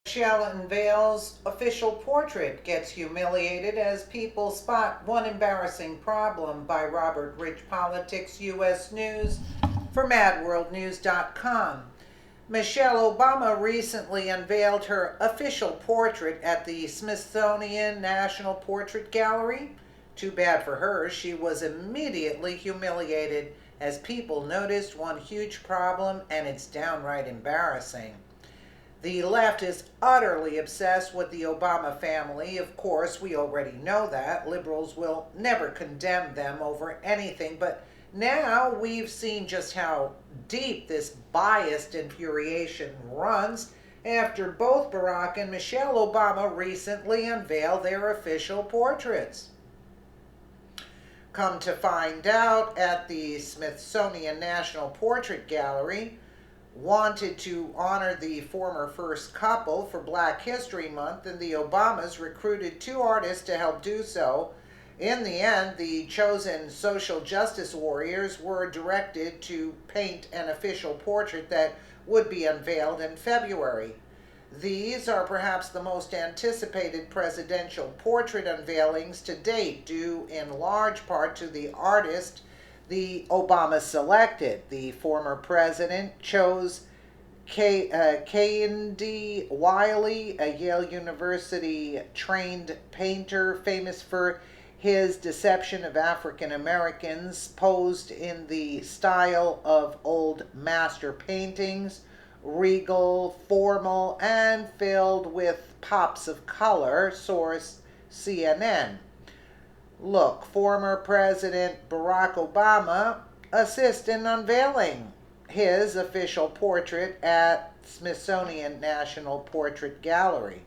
Michelle Unveils official portrait gets humiliated as people spot one embarrassing problem by Robert Rich Politics US News for MadWorldNews.com. Michelle Obama recently unveiled her official portrait at the Smithsonian National Portrait Gallery. Too bad for her, she was immediately humiliated as people noticed one huge problem, and it's downright embarrassing. The left is utterly obsessed with the Obama family. Of course, we already know that. Liberals will never condemn them over anything, but now we've seen just how deep this biased infuriation runs after both Barack and Michelle Obama recently unveiled their official portraits. Come to find out, at the Smithsonian National Portrait Gallery, wanted to honor the former first couple for Black History Month, and the Obamas recruited two artists to help do so. In the end, the chosen social justice warriors were directed to paint an official portrait that would be unveiled in February. These are perhaps the most anticipated presidential portrait unveilings to date, due in large part to the artist the Obama selected. The former president chose Kehinde Wiley, a Yale University trained painter famous for his deception of African Americans, posed in the style of old master paintings, regal, formal, and filled with pops of color, source CNN. Look, former President Barack Obama assists in unveiling his official portrait at Smithsonian National Portrait Gallery.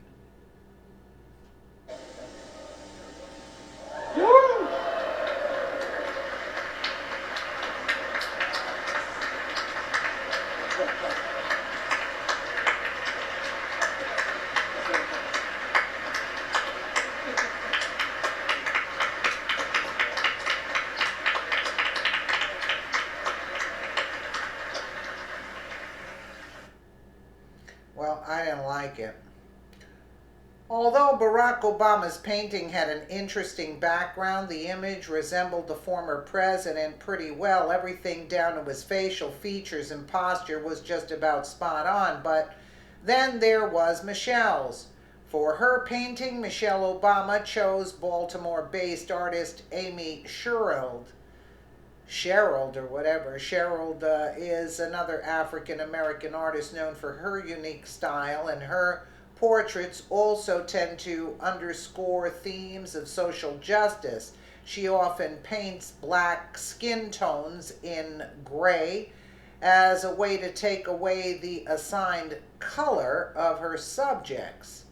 Well, I didn't like it. Although Barack Obama's painting had an interesting background, the image resembled the former president pretty well. Everything down to his facial features and posture was just about spot on. But then there was Michelle's. For her painting, Michelle Obama chose Baltimore-based artist Amy Sherald or whatever. Sherald is another African American artist known for her unique style, and her portraits also tend to underscore themes of social justice. She often paints black skin tones in gray as a way to take away the assigned color of her subjects.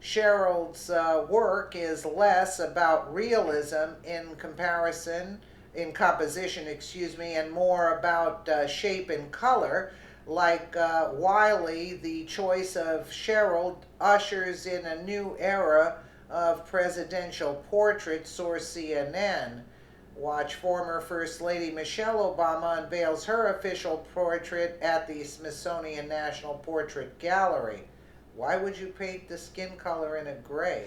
Sherald's work is less about realism in composition, and more about shape and color. Like Wiley, the choice of Sherald ushers in a new era of presidential portraits, source CNN. Watch former First Lady Michelle Obama unveils her official portrait at the Smithsonian National Portrait Gallery. Why would you paint the skin color in a gray?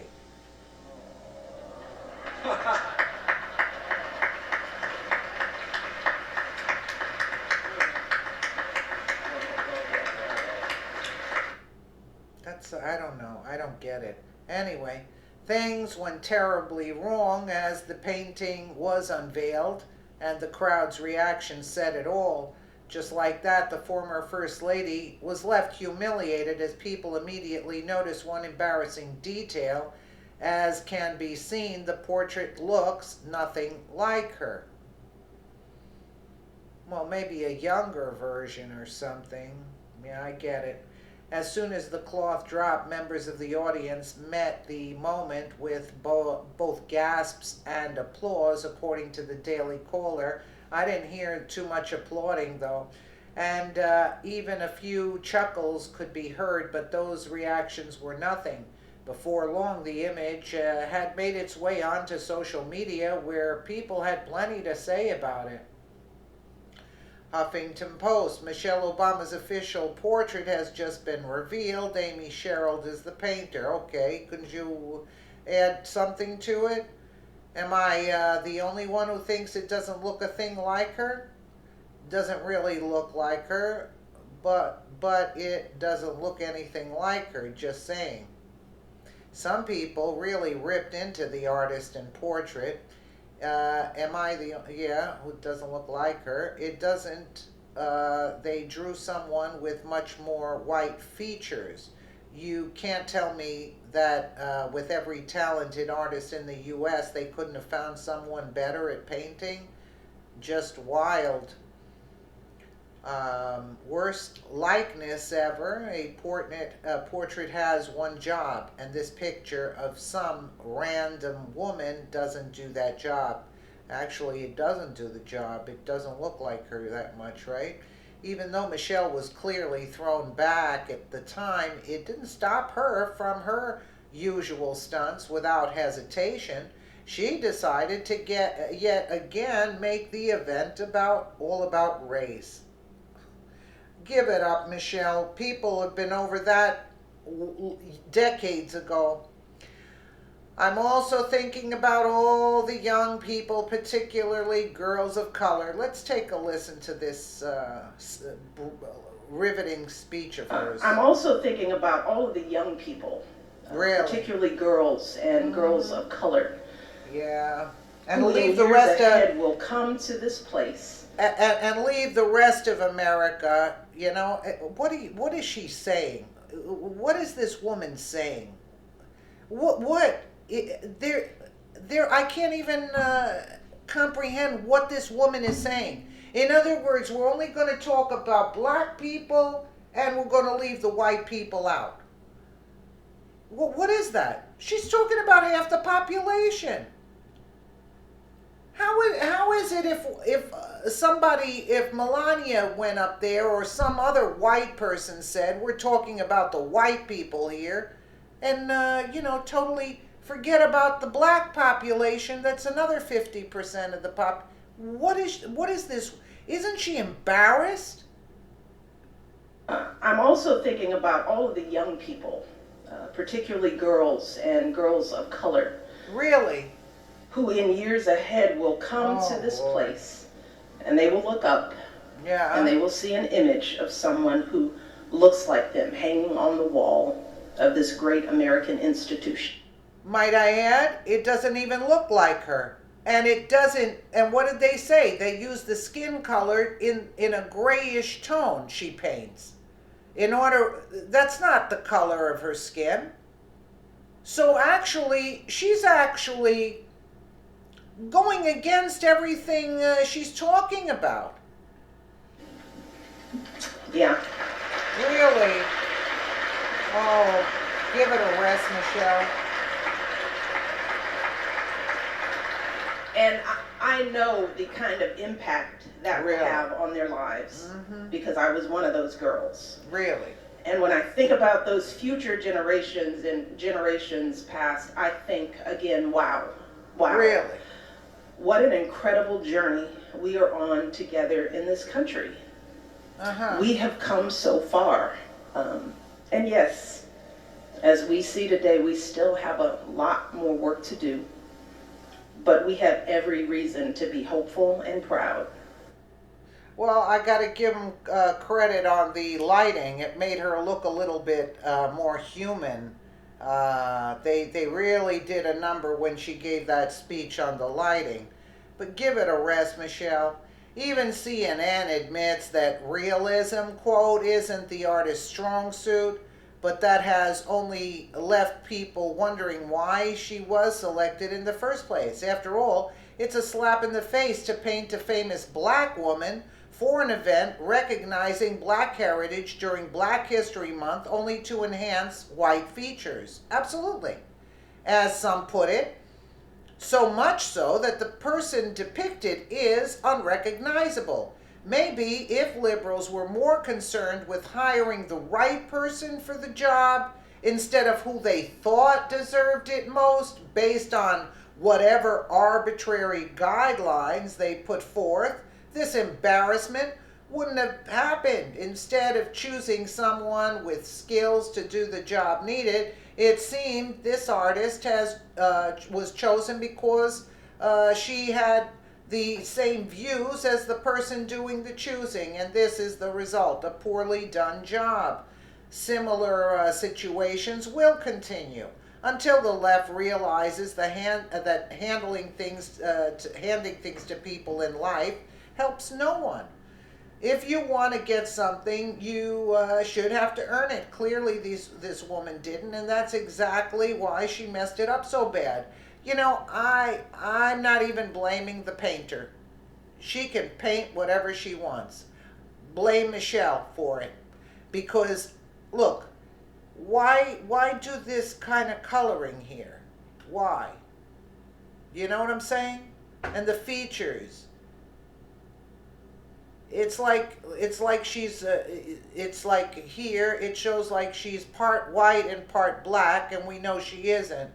I don't know. I don't get it. Anyway, things went terribly wrong as the painting was unveiled, and the crowd's reaction said it all. Just like that, the former First Lady was left humiliated as people immediately noticed one embarrassing detail. As can be seen, the portrait looks nothing like her. Well, maybe a younger version or something. Yeah, I get it. As soon as the cloth dropped, members of the audience met the moment with both gasps and applause, according to the Daily Caller. I didn't hear too much applauding, though. And even a few chuckles could be heard, but those reactions were nothing. Before long, the image had made its way onto social media, where people had plenty to say about it. Huffington Post, Michelle Obama's official portrait has just been revealed. Amy Sherald is the painter. Okay, couldn't you add something to it? Am I the only one who thinks it doesn't look a thing like her? Doesn't really look like her, but it doesn't look anything like her, just saying. Some people really ripped into the artist in portrait. Am I the, yeah, who doesn't look like her? It doesn't, they drew someone with much more white features. You can't tell me that with every talented artist in the US, they couldn't have found someone better at painting. Just wild. Worst likeness ever. A portrait has one job, and this picture of some random woman doesn't do that job. Actually, it doesn't do the job. It doesn't look like her that much, right? Even though Michelle was clearly thrown back at the time, it didn't stop her from her usual stunts without hesitation. She decided to yet again make the event all about race. Give it up, Michelle. People have been over that decades ago. I'm also thinking about all the young people, particularly girls of color. Let's take a listen to this riveting speech of hers. I'm also thinking about all of the young people, really? Particularly girls and girls of color. Yeah. And who leave the rest ahead will come to this place. And leave the rest of America, you know. What is she saying? What is this woman saying? I can't even comprehend what this woman is saying. In other words, we're only going to talk about black people and we're going to leave the white people out. What is that? She's talking about half the population. How is it if Melania went up there or some other white person said, we're talking about the white people here, and totally forget about the black population, that's another 50% of the pop. What is this? Isn't she embarrassed? I'm also thinking about all of the young people, particularly girls and girls of color. Really? Who in years ahead will come to this place, and they will look up, and they will see an image of someone who looks like them hanging on the wall of this great American institution. Might I add, it doesn't even look like her. And it doesn't, and what did they say? They use the skin color in a grayish tone she paints. That's not the color of her skin. So actually, she's actually going against everything she's talking about. Yeah. Really? Oh, give it a rest, Michelle. And I know the kind of impact that will have on their lives, because I was one of those girls. Really? And when I think about those future generations and generations past, I think again, wow. Really? What an incredible journey we are on together in this country. We have come so far. And yes, as we see today, we still have a lot more work to do. But we have every reason to be hopeful and proud. Well, I got to give them credit on the lighting. It made her look a little bit more human. They really did a number when she gave that speech on the lighting. But give it a rest, Michelle. Even CNN admits that realism, quote, isn't the artist's strong suit, but that has only left people wondering why she was selected in the first place. After all, it's a slap in the face to paint a famous black woman for an event recognizing black heritage during Black History Month only to enhance white features. Absolutely. As some put it, so much so that the person depicted is unrecognizable. Maybe if liberals were more concerned with hiring the right person for the job instead of who they thought deserved it most based on whatever arbitrary guidelines they put forth, this embarrassment wouldn't have happened. Instead of choosing someone with skills to do the job needed, it seemed this artist was chosen because she had the same views as the person doing the choosing, and this is the result: a poorly done job. Similar situations will continue until the left realizes that handing things to people in life helps no one. If you want to get something, you should have to earn it. Clearly, this woman didn't, and that's exactly why she messed it up so bad. I'm not even blaming the painter. She can paint whatever she wants. Blame Michelle for it, because look, why do this kind of coloring here? Why? You know what I'm saying? And the features. It's like she's it's like here it shows like she's part white and part black, and we know she isn't.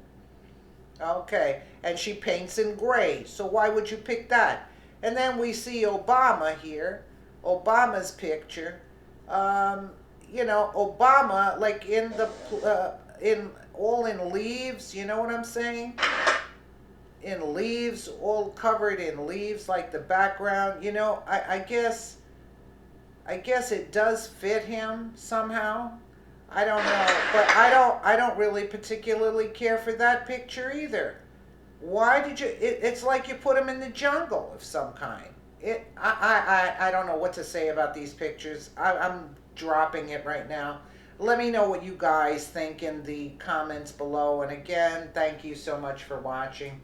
Okay, and she paints in gray, so why would you pick that? And then we see Obama here, Obama's picture. Obama, like in all in leaves, you know what I'm saying? In leaves, all covered in leaves, like the background. I guess it does fit him somehow. I don't know, but I don't really particularly care for that picture either. Why did you? It's like you put him in the jungle of some kind. I don't know what to say about these pictures. I'm dropping it right now. Let me know what you guys think in the comments below. And again, thank you so much for watching.